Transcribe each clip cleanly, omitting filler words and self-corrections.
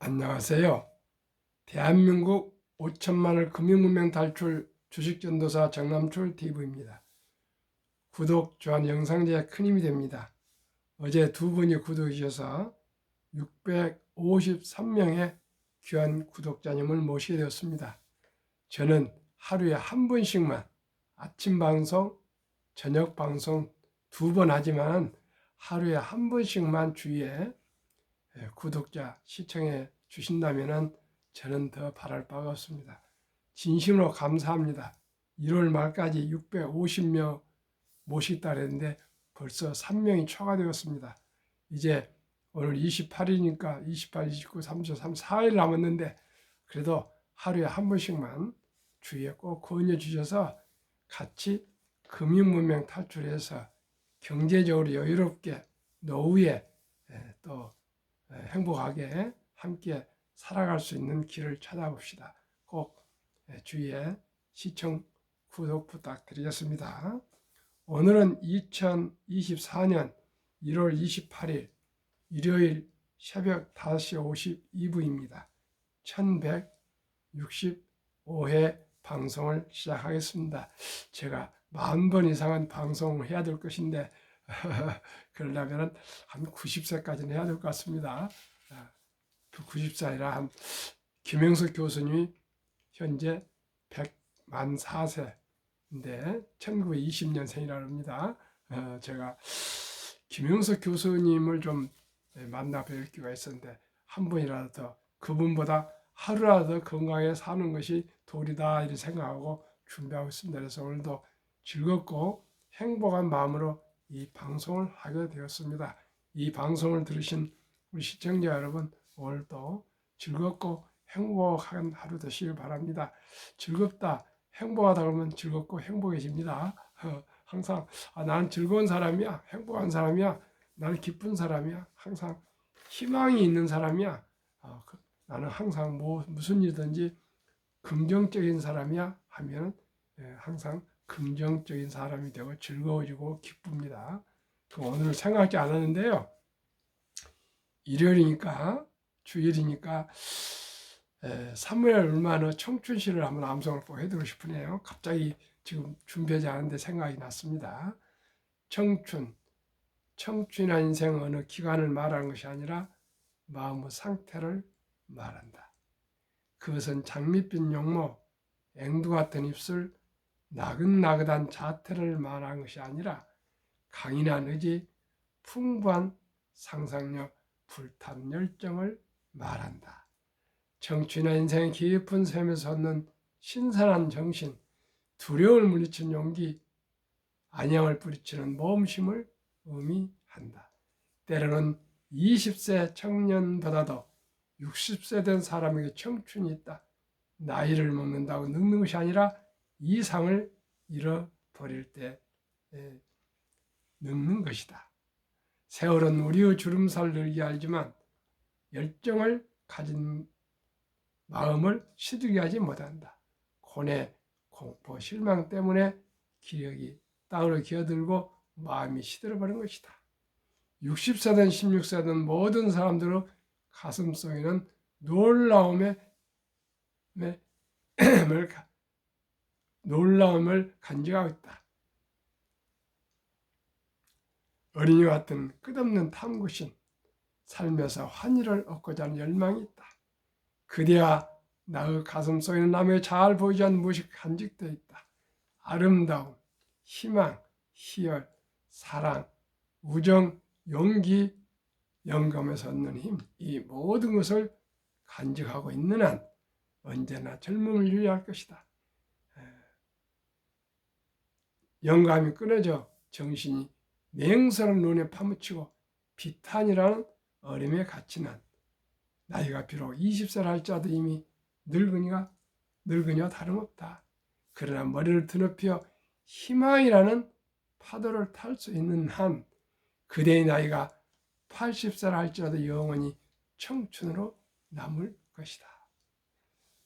안녕하세요. 대한민국 5천만을 금융문명 탈출 주식전도사 정남출 TV입니다. 구독, 좋아요, 영상 제작 큰 힘이 됩니다. 어제 두 분이 구독해 주셔서 653명의 귀한 구독자님을 모시게 되었습니다. 저는 하루에 한 번씩만 아침 방송, 저녁 방송 두 번 하지만 하루에 한 번씩만 주위에 구독자 시청해 주신다면 저는 더 바랄 바가 없습니다. 진심으로 감사합니다. 1월 말까지 650명 모시겠다 그랬는데 벌써 3명이 초과되었습니다. 이제 오늘 28일이니까 28, 29, 30, 34일 남았는데 그래도 하루에 한 번씩만 주위에 꼭 권유해 주셔서 같이 금융문명 탈출해서 경제적으로 여유롭게 노후에 또 행복하게 함께 살아갈 수 있는 길을 찾아봅시다. 꼭 주위에 시청, 구독 부탁드리겠습니다. 오늘은 2024년 1월 28일 일요일 새벽 5시 52분입니다. 1165회 방송을 시작하겠습니다. 제가 10,000번 이상은 방송을 해야 될 것인데 그러려면 한 90세까지는 해야 될 것 같습니다. 90세이라 한 김영석 교수님이 현재 104세인데 1920년생이라고 합니다. 제가 김영석 교수님을 좀 만나 뵐 기회가 있었는데 한 번이라도 더 그분보다 하루라도 건강하게 사는 것이 도리다 이렇게 생각하고 준비하고 있습니다. 그래서 오늘도 즐겁고 행복한 마음으로 이 방송을 하게 되었습니다. 이 방송을 들으신 우리 시청자 여러분 오늘도 즐겁고 행복한 하루 되시길 바랍니다. 즐겁다, 행복하다 그러면 즐겁고 행복해집니다. 항상 나는 즐거운 사람이야, 행복한 사람이야, 나는 기쁜 사람이야, 항상 희망이 있는 사람이야, 나는 항상 무슨 일이든지 긍정적인 사람이야 하면 항상 긍정적인 사람이 되고 즐거워지고 기쁩니다. 오늘 생각하지 않았는데요. 일요일이니까 주일이니까 사무엘 울만의 청춘시를 한번 암송을 꼭 해드리고 싶으네요. 갑자기 지금 준비하지 않은데 생각이 났습니다. 청춘이나 인생 어느 기간을 말하는 것이 아니라 마음의 상태를 말한다. 그것은 장밋빛 용모, 앵두 같은 입술, 나긋나긋한 자태를 말하는 것이 아니라 강인한 의지, 풍부한 상상력, 불탄 열정을 말한다. 청춘의 인생의 깊은 샘에서 얻는 신선한 정신, 두려움을 물리치는 용기, 안양을 뿌리치는 모험심을 의미한다. 때로는 20세 청년보다도 60세 된 사람에게 청춘이 있다. 나이를 먹는다고 늙는 것이 아니라 이상을 잃어버릴 때 늙는 것이다. 세월은 우리의 주름살 늘게 알지만 열정을 가진 마음을 시들게 하지 못한다. 고뇌, 공포, 실망 때문에 기력이 땅으로 기어들고 마음이 시들어버린 것이다. 60세든 16세든 모든 사람들의 가슴속에는 놀라움을 간직하고 있다. 어린이 같은 끝없는 탐구심, 삶에서 환희를 얻고자 하는 열망이 있다. 그대와 나의 가슴속에는 남에게 잘 보이지 않는 무엇이 간직되어 있다. 아름다움, 희망, 희열, 사랑, 우정, 용기, 영감에서 얻는 힘, 이 모든 것을 간직하고 있는 한 언제나 젊음을 유지할 것이다. 영감이 끊어져 정신이 냉철한 눈에 파묻히고 비탄이라는 어림에 갇힌 한 나이가 비록 20세를 할지라도 이미 늙은이와 다름없다. 그러나 머리를 드높여 희망이라는 파도를 탈 수 있는 한 그대의 나이가 80세를 할지라도 영원히 청춘으로 남을 것이다.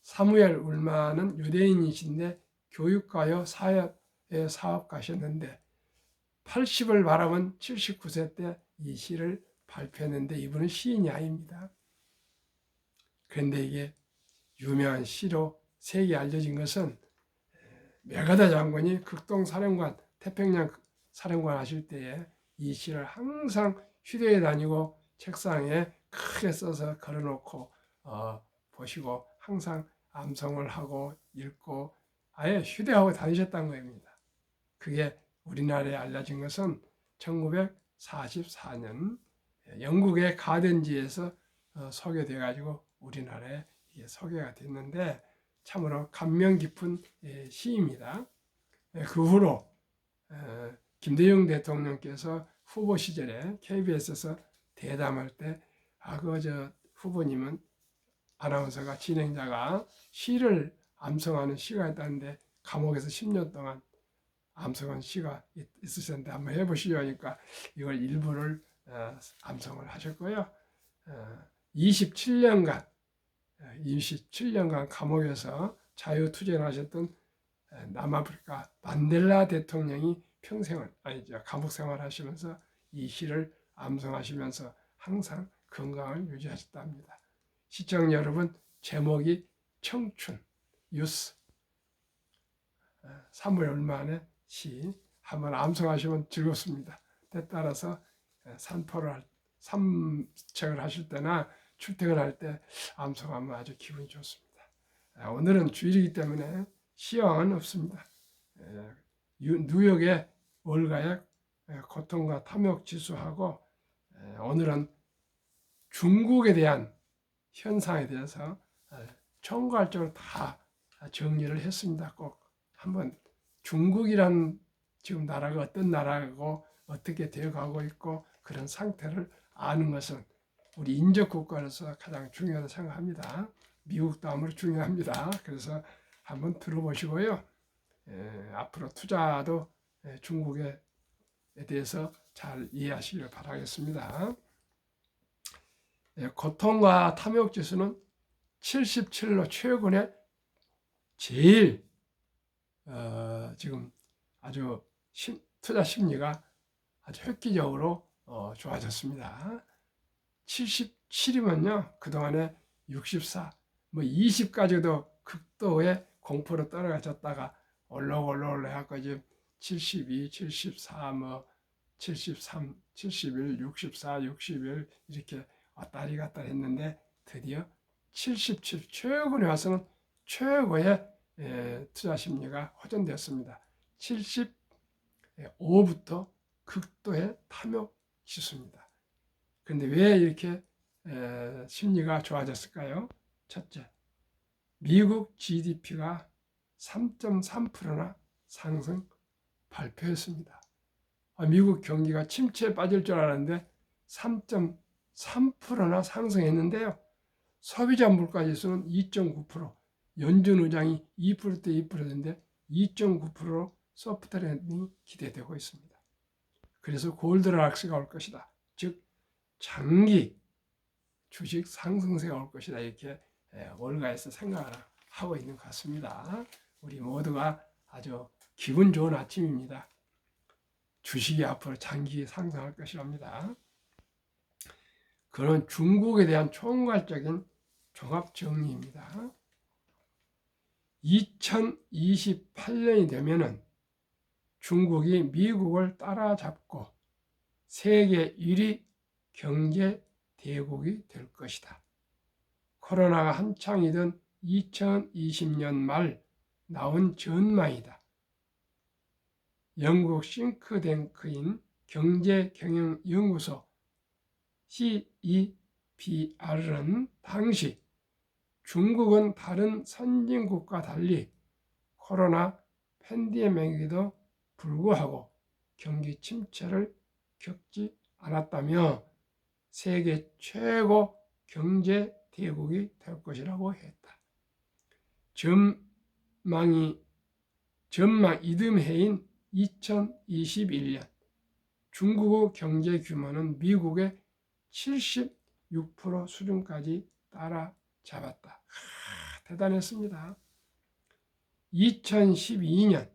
사무엘 울만은 유대인이신데 교육가요 사업가셨는데 80을 바라본 79세 때 이 시를 발표했는데 이분은 시인이 아닙니다. 그런데 이게 유명한 시로 세계에 알려진 것은 메가다 장군이 극동사령관, 태평양 사령관 하실 때에 이 시를 항상 휴대에 다니고 책상에 크게 써서 걸어놓고 보시고 항상 암송을 하고 읽고 아예 휴대하고 다니셨다는 겁니다. 그게 우리나라에 알려진 것은 1944년 영국의 가든지에서 소개돼 가지고 우리나라에 이게 소개가 됐는데 참으로 감명 깊은 시입니다. 그 후로 김대중 대통령께서 후보 시절에 KBS에서 대담할 때 저 후보님은 아나운서가 진행자가 시를 암송하는 시가 있다는데 감옥에서 10년 동안 암송한 시가 있으셨는데 한번 해보시죠 하니까 이걸 일부를 암송을 하셨고요. 27년간 감옥에서 자유투쟁하셨던 남아프리카 만델라 대통령이 평생을 감옥 생활하시면서 이 시를 암송하시면서 항상 건강을 유지하셨답니다. 시청자 여러분, 제목이 청춘, 유스, 3월 얼마 안에 시 한번 암송하시면 즐겁습니다. 때 따라서 산책을 하실 때나 출퇴근할 때 암송하면 아주 기분이 좋습니다. 오늘은 주일이기 때문에 시황은 없습니다. 뉴욕의 월가의 고통과 탐욕 지수하고 오늘은 중국에 대한 현상에 대해서 총괄적으로 다 정리를 했습니다. 꼭 한번 중국이란 지금 나라가 어떤 나라고 어떻게 되어가고 있고 그런 상태를 아는 것은 우리 인접 국가로서 가장 중요하다고 생각합니다. 미국 다음으로 중요합니다. 그래서 한번 들어보시고요. 앞으로 투자도 중국에 대해서 잘 이해하시길 바라겠습니다. 고통과 탐욕 지수는 77로 최근에 제일 지금 아주 투자 심리가 아주 획기적으로 좋아졌습니다. 77이면요 그동안에 64, 20까지도 극도의 공포로 떨어졌다가 올라 해갖고 지금 72, 74, 73, 71, 64, 61 이렇게 왔다리 갔다 했는데 드디어 77 최근에 와서는 최고의 투자 심리가 호전되었습니다. 75부터 극도의 탐욕 지수입니다. 그런데 왜 이렇게 심리가 좋아졌을까요? 첫째, 미국 GDP가 3.3%나 상승 발표했습니다. 미국 경기가 침체에 빠질 줄 알았는데 3.3%나 상승했는데요. 소비자 물가 지수는 2.9%, 연준 의장이 2%대 2%인데 2.9%로 소프트 랜딩이 기대되고 있습니다. 그래서 골드락스가 올 것이다. 즉 장기 주식 상승세가 올 것이다. 이렇게 월가에서 생각을 하고 있는 것 같습니다. 우리 모두가 아주 기분 좋은 아침입니다. 주식이 앞으로 장기 상승할 것이랍니다. 그런 중국에 대한 총괄적인 종합 정리입니다. 2028년이 되면은 중국이 미국을 따라잡고 세계 1위 경제 대국이 될 것이다. 코로나가 한창이던 2020년 말 나온 전망이다. 영국 싱크탱크인 경제경영연구소 CEPR은 당시 중국은 다른 선진국과 달리 코로나 팬데믹에도 불구하고 경기 침체를 겪지 않았다며 세계 최고 경제 대국이 될 것이라고 했다. 전망 이듬해인 2021년 중국의 경제 규모는 미국의 76% 수준까지 따라잡았다. 대단했습니다. 2012년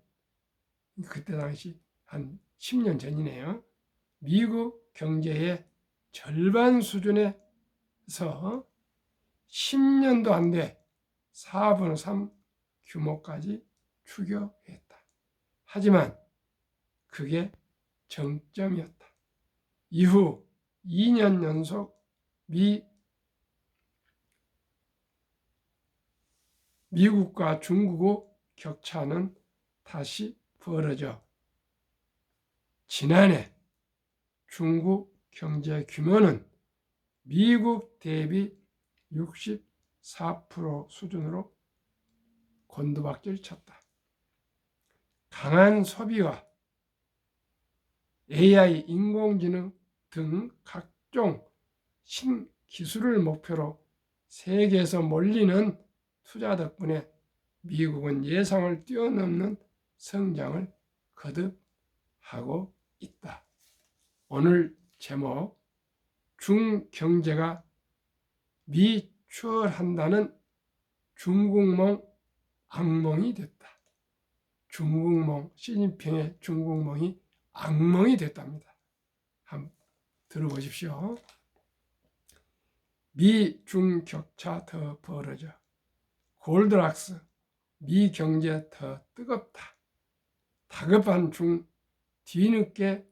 그때 당시 한 10년 전이네요. 미국 경제의 절반 수준에서 10년도 안 돼 4분의 3 규모까지 추격했다. 하지만 그게 정점이었다. 이후 2년 연속 미국과 중국의 격차는 다시 벌어져 지난해 중국 경제 규모는 미국 대비 64% 수준으로 곤두박질 쳤다. 강한 소비와 AI, 인공지능 등 각종 신기술을 목표로 세계에서 몰리는 투자 덕분에 미국은 예상을 뛰어넘는 성장을 거듭하고 있다. 오늘 제목, 중경제가 미추월한다는 중국몽 악몽이 됐다. 중국몽, 시진핑의 중국몽이 악몽이 됐답니다. 한번 들어보십시오. 미중 격차 더 벌어져. 골드락스, 미 경제 더 뜨겁다. 다급한 중 뒤늦게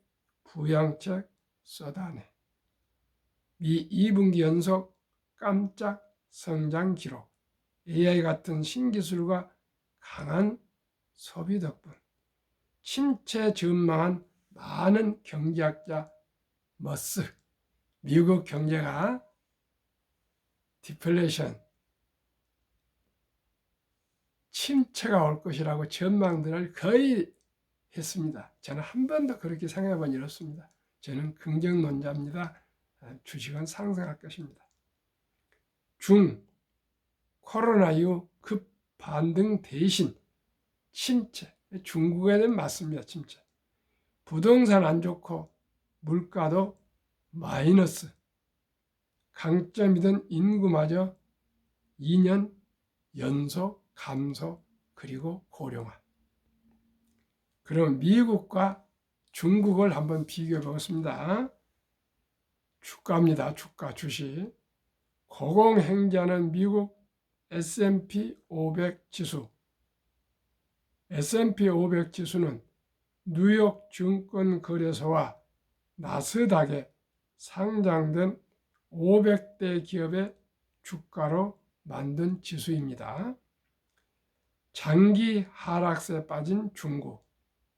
부양책 쏟아내. 미 2분기 연속 깜짝 성장 기록. AI 같은 신기술과 강한 소비 덕분. 침체 전망한 많은 경제학자 머스. 미국 경제가 디플레이션, 침체가 올 것이라고 전망들을 거의 했습니다. 저는 한 번도 그렇게 생각해 본 일 없습니다. 저는 긍정론자입니다. 주식은 상승할 것입니다. 코로나 이후 급 반등 대신 침체, 중국에는 맞습니다. 침체. 부동산 안 좋고 물가도 마이너스. 강점이던 인구마저 2년 연속 감소 그리고 고령화. 그럼 미국과 중국을 한번 비교해 보겠습니다. 주가입니다. 주가, 주식. 고공행진하는 미국 S&P 500 지수. S&P 500 지수는 뉴욕 증권거래소와 나스닥에 상장된 500대 기업의 주가로 만든 지수입니다. 장기 하락세에 빠진 중국.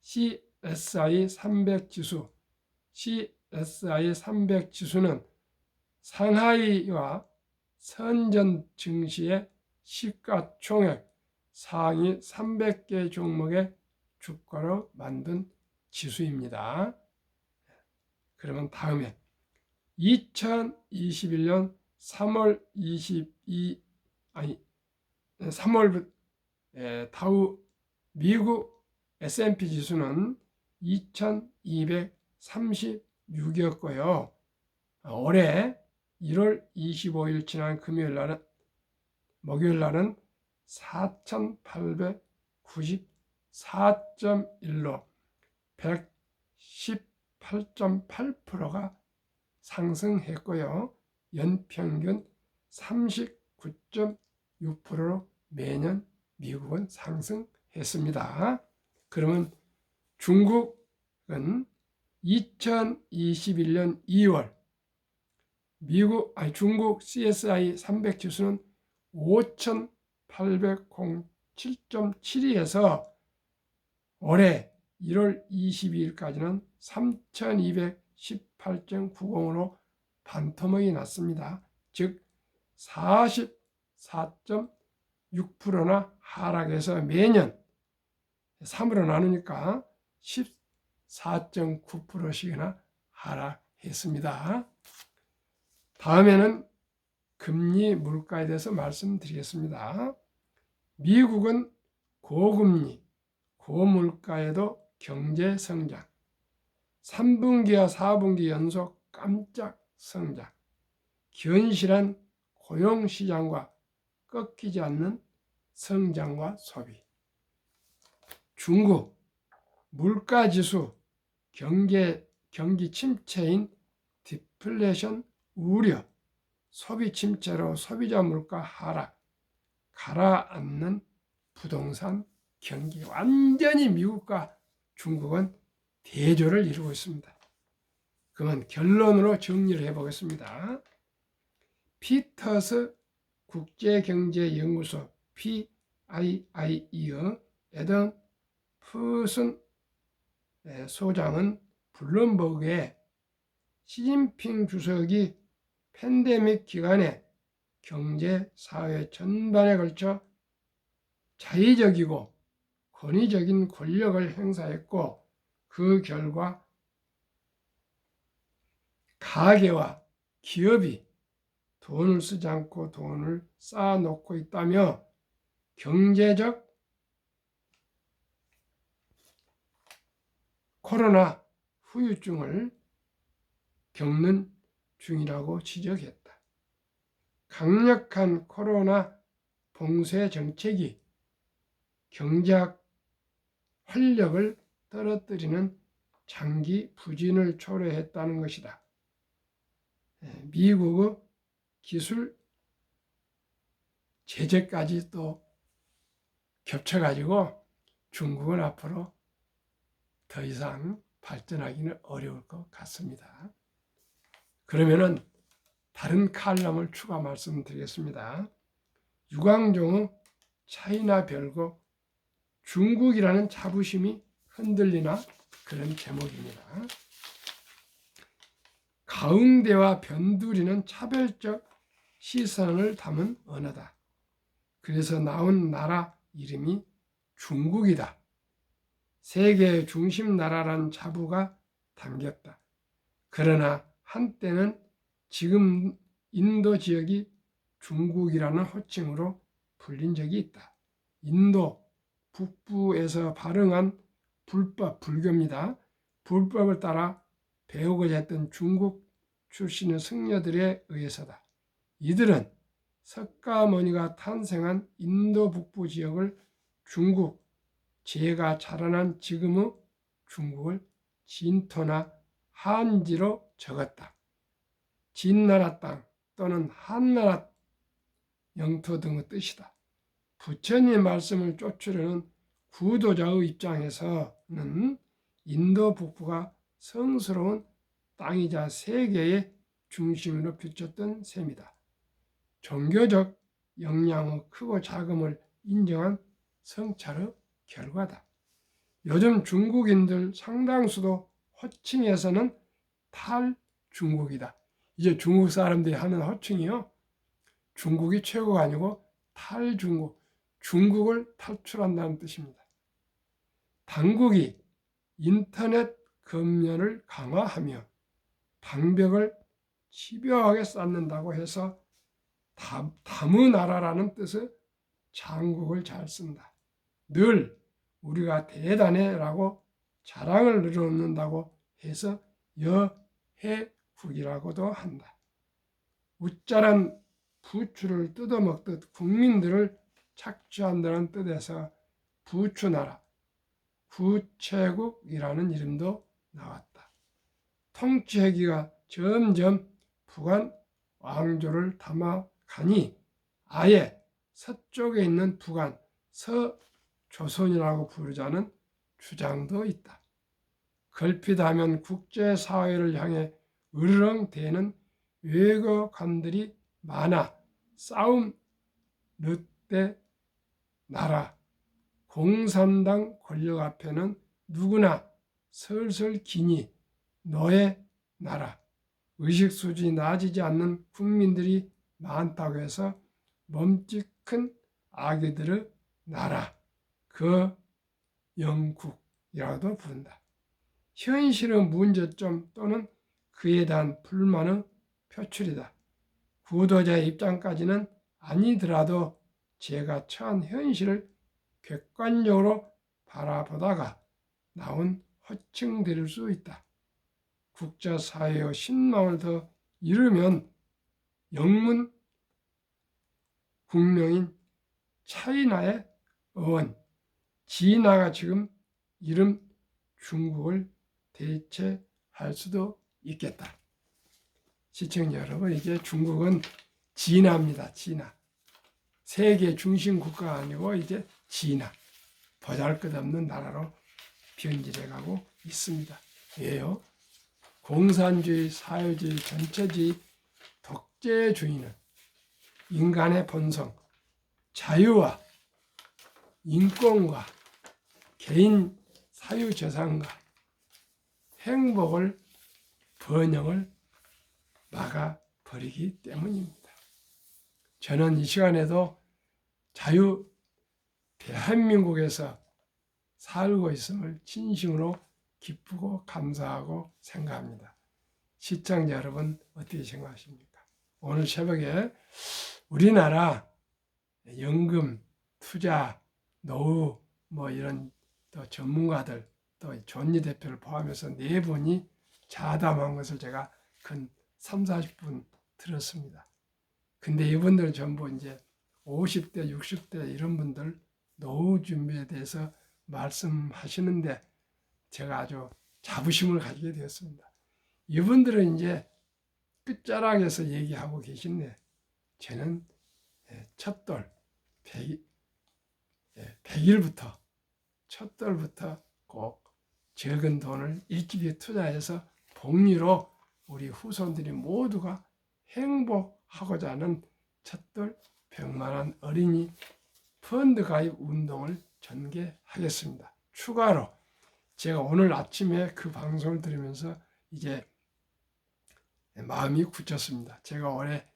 CSI 300 지수. CSI 300 지수는 상하이와 선전 증시의 시가총액 상위 300개 종목의 주가로 만든 지수입니다. 그러면 다음에 2021년 3월 다우 미국 S&P 지수는 2236이었고요. 올해 1월 25일 지난 목요일 날은 4894.1로 118.8%가 상승했고요. 연평균 39.6%로 매년 미국은 상승했습니다. 그러면 중국은 2021년 2월 중국 CSI 300 지수는 5807.72에서 올해 1월 22일까지는 3218.90으로 반토막이 났습니다. 즉 44.6%나 하락해서 매년 3으로 나누니까 14.9%씩이나 하락했습니다. 다음에는 금리, 물가에 대해서 말씀드리겠습니다. 미국은 고금리, 고물가에도 경제 성장, 3분기와 4분기 연속 깜짝 성장, 견실한 고용시장과 꺾이지 않는 성장과 소비. 중국, 물가지수, 경기 침체인 디플레이션 우려, 소비 침체로 소비자 물가 하락, 가라앉는 부동산 경기, 완전히 미국과 중국은 대조를 이루고 있습니다. 그러면 결론으로 정리를 해보겠습니다. 피터스 국제경제연구소 PII의 에던 푸슨 소장은 블룸버그에 시진핑 주석이 팬데믹 기간에 경제, 사회 전반에 걸쳐 자의적이고 권위적인 권력을 행사했고 그 결과 가계와 기업이 돈을 쓰지 않고 돈을 쌓아놓고 있다며 경제적 코로나 후유증을 겪는 중이라고 지적했다. 강력한 코로나 봉쇄 정책이 경제학 활력을 떨어뜨리는 장기 부진을 초래했다는 것이다. 미국의 기술 제재까지 또 겹쳐가지고 중국은 앞으로 더 이상 발전하기는 어려울 것 같습니다. 그러면은 다른 칼럼을 추가 말씀드리겠습니다. 유광종의 차이나 별거 중국이라는 자부심이 흔들리나 그런 제목입니다. 가운데와 변두리는 차별적 시선을 담은 언어다. 그래서 나온 나라 이름이 중국이다. 세계의 중심 나라란 자부가 담겼다. 그러나 한때는 지금 인도 지역이 중국이라는 호칭으로 불린 적이 있다. 인도 북부에서 발흥한 불법, 불교입니다. 불법을 따라 배우고자 했던 중국 출신의 승려들에 의해서다. 이들은 석가모니가 탄생한 인도 북부 지역을 중국, 제가 자라난 지금의 중국을 진토나 한지로 적었다. 진나라 땅 또는 한나라 영토 등의 뜻이다. 부처님 말씀을 쫓으려는 구도자의 입장에서는 인도 북부가 성스러운 땅이자 세계의 중심으로 비쳤던 셈이다. 종교적 영향의 크고 작음을 인정한 성찰의 결과다. 요즘 중국인들 상당수도 호칭에서는 탈중국이다. 이제 중국 사람들이 하는 호칭이요. 중국이 최고가 아니고 탈중국, 중국을 탈출한다는 뜻입니다. 당국이 인터넷 검열을 강화하며 방벽을 집요하게 쌓는다고 해서 다문나라라는 뜻의 장국을 잘 쓴다. 늘 우리가 대단해라고 자랑을 늘어놓는다고 해서 여해국이라고도 한다. 우짜란 부추를 뜯어먹듯 국민들을 착취한다는 뜻에서 부추나라, 구체국이라는 이름도 나왔다. 통치회기가 점점 북한 왕조를 담아가니 아예 서쪽에 있는 북한, 서조선이라고 부르자는 주장도 있다. 걸핏하면 국제사회를 향해 으르렁대는 외교관들이 많아 싸움 늑대 나라, 공산당 권력 앞에는 누구나 설설 기니 너의 나라, 의식 수준이 낮아지지 않는 국민들이 많다고 해서 몸집큰 아기들의 나라, 그 영국이라고도 부른다. 현실의 문제점 또는 그에 대한 불만의 표출이다. 구도자의 입장까지는 아니더라도 제가 처한 현실을 객관적으로 바라보다가 나온 호칭들일 수 있다. 국제사회의 신망을 더 이루면 영문 국명인 차이나의 어원, 지나가 지금 이름 중국을 대체할 수도 있겠다. 시청자 여러분, 이게 중국은 진화입니다. 진화. 세계 중심 국가가 아니고 이제 진화. 보잘것없는 나라로 변질해가고 있습니다. 왜요? 공산주의, 사회주의, 전체주의, 독재주의는 인간의 본성, 자유와 인권과 개인 사유재산과 행복을 번영을 막아버리기 때문입니다. 저는 이 시간에도 대한민국에서 살고 있음을 진심으로 기쁘고 감사하고 생각합니다. 시청자 여러분, 어떻게 생각하십니까? 오늘 새벽에 우리나라 연금, 투자, 노후 이런 또 전문가들, 또 존니 대표를 포함해서 4분이 자담한 것을 제가 근 3, 40분 들었습니다. 근데 이분들은 전부 이제 50대, 60대 이런 분들 노후 준비에 대해서 말씀하시는데 제가 아주 자부심을 가지게 되었습니다. 이분들은 이제 끝자락에서 얘기하고 계신데 저는 첫돌 100일부터 첫돌부터 꼭 적은 돈을 일찍이 투자해서 복리로 우리 후손들이 모두가 행복하고자 하는 첫돌 100만원 어린이 펀드 가입 운동을 전개하겠습니다. 추가로 제가 오늘 아침에 그 방송을 들으면서 이제 마음이 굳혔습니다. 제가 올해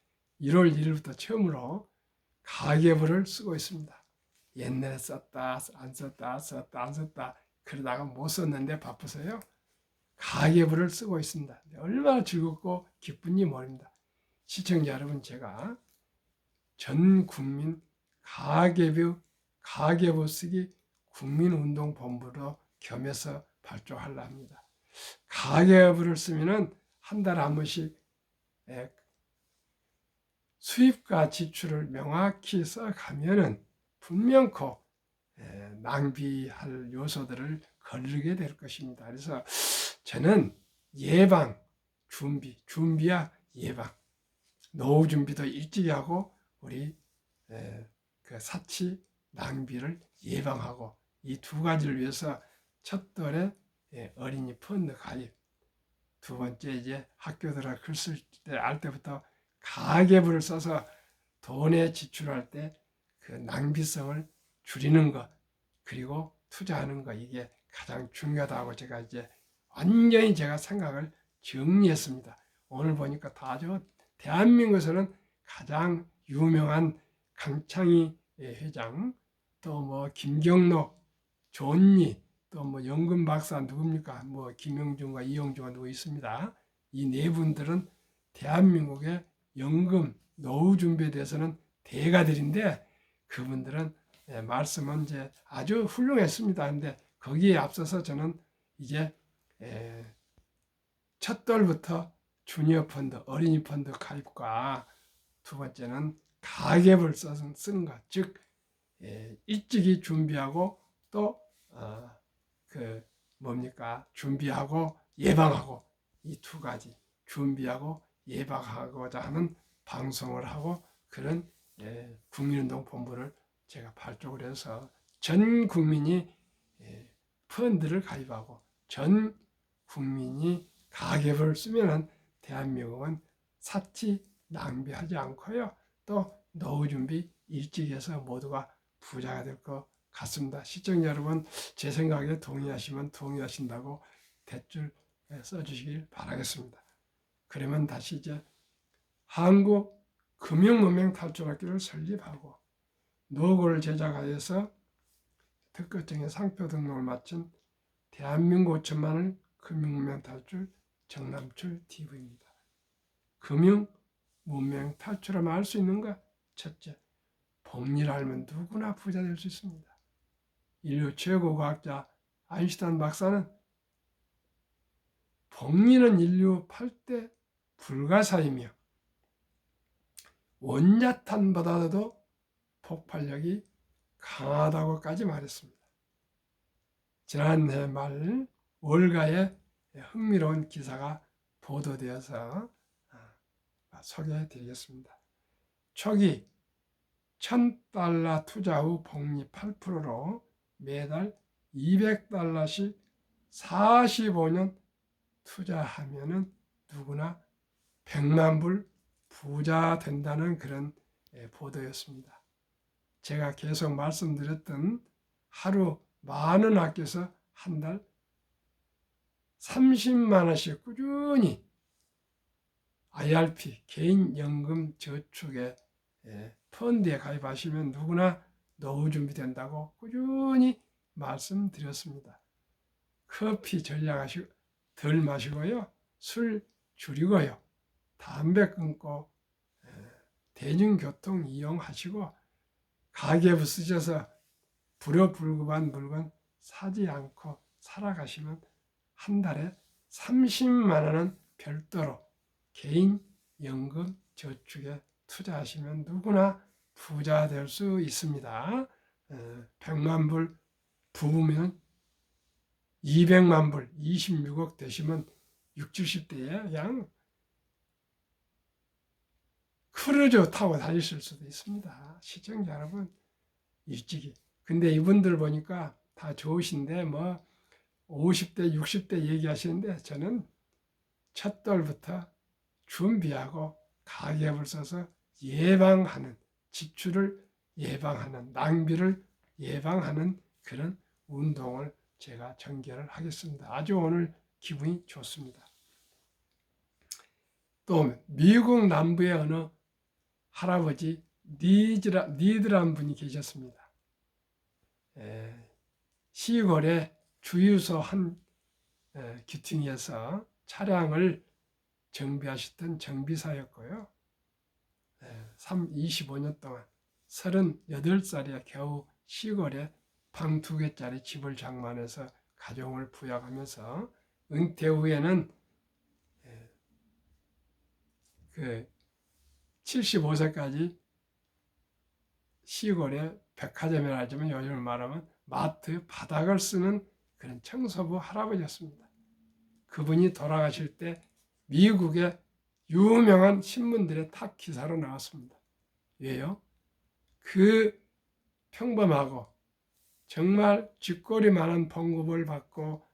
1월 1일부터 처음으로 가계부를 쓰고 있습니다. 옛날에 썼다, 안 썼다, 썼다, 안 썼다 그러다가 못 썼는데 바빠서요. 가계부를 쓰고 있습니다. 얼마나 즐겁고 기쁜지 모릅니다. 시청자 여러분, 제가 전 국민 가계부 쓰기 국민운동본부로 겸해서 발족하려 합니다. 가계부를 쓰면은 한 달에 한 번씩 수입과 지출을 명확히 써가면은 분명코 낭비할 요소들을 거르게 될 것입니다. 그래서 저는 예방, 준비야 예방, 노후 준비도 일찍 하고 우리 그 사치 낭비를 예방하고 이 두 가지를 위해서 첫돌에 어린이 펀드 가입, 두 번째 이제 학교 들어 글 쓸 때 알 때부터 가계부를 써서 돈에 지출할 때 그 낭비성을 줄이는 것, 그리고 투자하는 것, 이게 가장 중요하다고 제가 이제 완전히 제가 생각을 정리했습니다. 오늘 보니까 다저 대한민국에서는 가장 유명한 강창희 회장, 또 김경록, 존니, 또 연금 박사 누굽니까? 김영준과 이영주가 누구 있습니다. 이 4분들은 대한민국의 연금, 노후 준비에 대해서는 대가들인데 그분들은 말씀은 이제 아주 훌륭했습니다. 근데 거기에 앞서서 저는 이제 첫돌부터 주니어 펀드, 어린이 펀드 가입과 두 번째는 가계부를 쓰는 것, 즉 일찍이 준비하고 또 준비하고 예방하고 이 두 가지 준비하고 예방하고자 하는 방송을 하고 그런 국민운동본부를 제가 발족을 해서 전 국민이 펀드를 가입하고 전 국민이 가계부를 쓰면은 대한민국은 사치 낭비하지 않고요. 또 노후 준비 일찍 해서 모두가 부자가 될 것 같습니다. 시청자 여러분, 제 생각에 동의하시면 동의하신다고 댓글 써주시길 바라겠습니다. 그러면 다시 이제 한국 금융문명 탈출학교를 설립하고 노고를 제작하여서 특허증의 상표 등록을 마친 대한민국 5천만을 금융문명 탈출 정남출 TV입니다. 금융문명 탈출하면 할 수 있는가? 첫째, 복리를 알면 누구나 부자 될 수 있습니다. 인류 최고 과학자 아인슈타인 박사는 복리는 인류 8대 불가사이며 원자탄보다도 폭발력이 강하다고까지 말했습니다. 지난해 말 월가에 흥미로운 기사가 보도되어서 소개해 드리겠습니다. 초기 $1,000 투자 후 복리 8%로 매달 $200씩 45년 투자하면은 누구나 100만 불 부자 된다는 그런 보도였습니다. 제가 계속 말씀드렸던 하루 10,000원 아껴서 한 달 30만 원씩 꾸준히 IRP 개인연금 저축에 펀드에 가입하시면 누구나 노후 준비된다고 꾸준히 말씀드렸습니다. 커피 전량하시고 덜 마시고요. 술 줄이고요. 담배 끊고 대중교통 이용하시고 가계부 쓰셔서 불효불급한 물건 사지 않고 살아가시면 한 달에 30만 원은 별도로 개인 연금 저축에 투자하시면 누구나 부자 될 수 있습니다. 100만 불 부부면 200만 불 26억 되시면 60, 70대에 그냥 크루즈 타고 다니실 수도 있습니다. 시청자 여러분, 일찍이. 근데 이분들 보니까 다 좋으신데 뭐 50대, 60대 얘기하시는데 저는 첫 돌부터 준비하고 가계부를 써서 예방하는, 지출을 예방하는, 낭비를 예방하는 그런 운동을 제가 전개를 하겠습니다. 아주 오늘 기분이 좋습니다. 또 미국 남부의 어느 할아버지 니드라는 분이 계셨습니다. 시골에 주유소 한 기퉁에서 차량을 정비하셨던 정비사였고요. 25년 동안 38살이야 겨우 시골에 방 2개짜리 집을 장만해서 가정을 부양하면서 은퇴 후에는 그 75세까지 시골에 백화점이라 하지만 요즘 말하면 마트 바닥을 쓰는 그런 청소부 할아버지였습니다. 그분이 돌아가실 때 미국의 유명한 신문들의 탑 기사로 나왔습니다. 왜요? 그 평범하고 정말 쥐꼬리 많은 봉급을 받고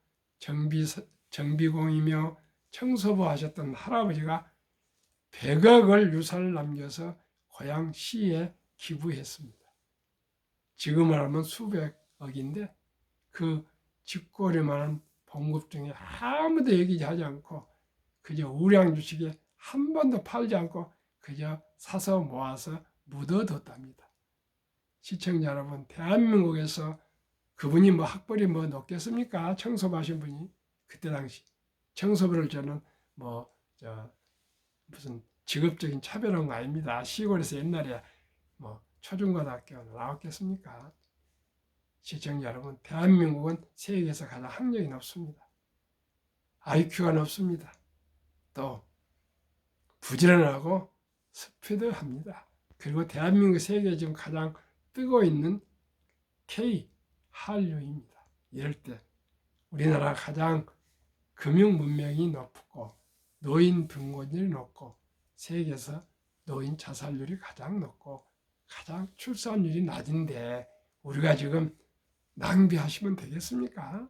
정비공이며 청소부 하셨던 할아버지가 100억을 유산을 남겨서 고향시에 기부했습니다. 지금을 하면 수백억인데 그 쥐꼬리만한 봉급 중에 아무도 얘기하지 않고 그저 우량 주식에 한 번도 팔지 않고 그저 사서 모아서 묻어뒀답니다. 시청자 여러분, 대한민국에서 그분이 뭐 학벌이 뭐 높겠습니까? 청소부 하신 분이 그때 당시 청소부를 저는 무슨 직업적인 차별한 거 아닙니다. 시골에서 옛날에 뭐 초중고등학교 나왔겠습니까? 시청자 여러분, 대한민국은 세계에서 가장 학력이 높습니다. IQ가 높습니다. 또 부지런하고 스피드합니다. 그리고 대한민국 세계에 지금 가장 뜨고 있는 K 한류입니다. 이럴 때 우리나라 가장 금융 문명이 높고 노인 빈곤율이 높고 세계에서 노인 자살률이 가장 높고 가장 출산율이 낮은데 우리가 지금 낭비하시면 되겠습니까?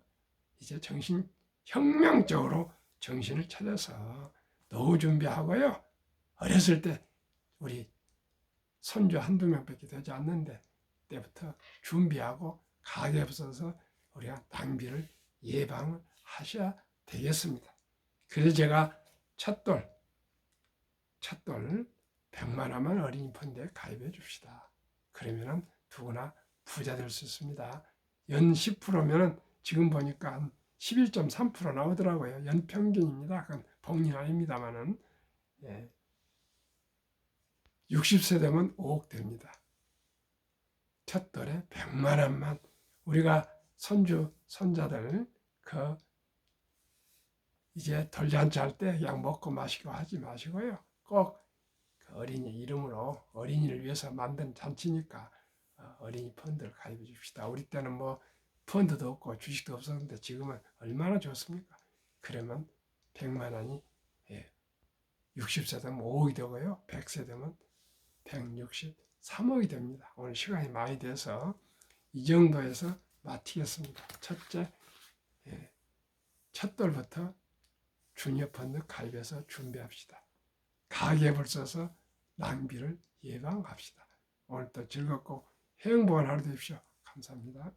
이제 혁명적으로 정신을 차려서 노후 준비하고요. 어렸을 때 우리 손주 한두 명밖에 되지 않는데 때부터 준비하고 가계부 써서 우리가 낭비를 예방을 하셔야 되겠습니다. 그래서 제가 첫돌 100만 원만 어린이 펀드에 가입해 줍시다. 그러면 누구나 부자 될 수 있습니다. 연 10%면 지금 보니까 한 11.3% 나오더라고요. 연평균입니다. 그건 복리는 아닙니다만은 60세 되면 5억 됩니다. 첫 돌에 100만 원만 우리가 손주 손자들 이제 돌잔치 할 때 그냥 먹고 마시고 하지 마시고요. 꼭 그 어린이 이름으로 어린이를 위해서 만든 잔치니까 어린이 펀드를 가입해 줍시다. 우리 때는 뭐 펀드도 없고 주식도 없었는데 지금은 얼마나 좋습니까? 그러면 100만 원이 60세 되면 5억이 되고요. 100세 되면 163억이 됩니다. 오늘 시간이 많이 돼서 이 정도에서 마치겠습니다. 첫째, 첫 돌부터 주니어 펀드 가입해서 준비합시다. 가계부를 써서 낭비를 예방합시다. 오늘도 즐겁고 행복한 하루 되십시오. 감사합니다.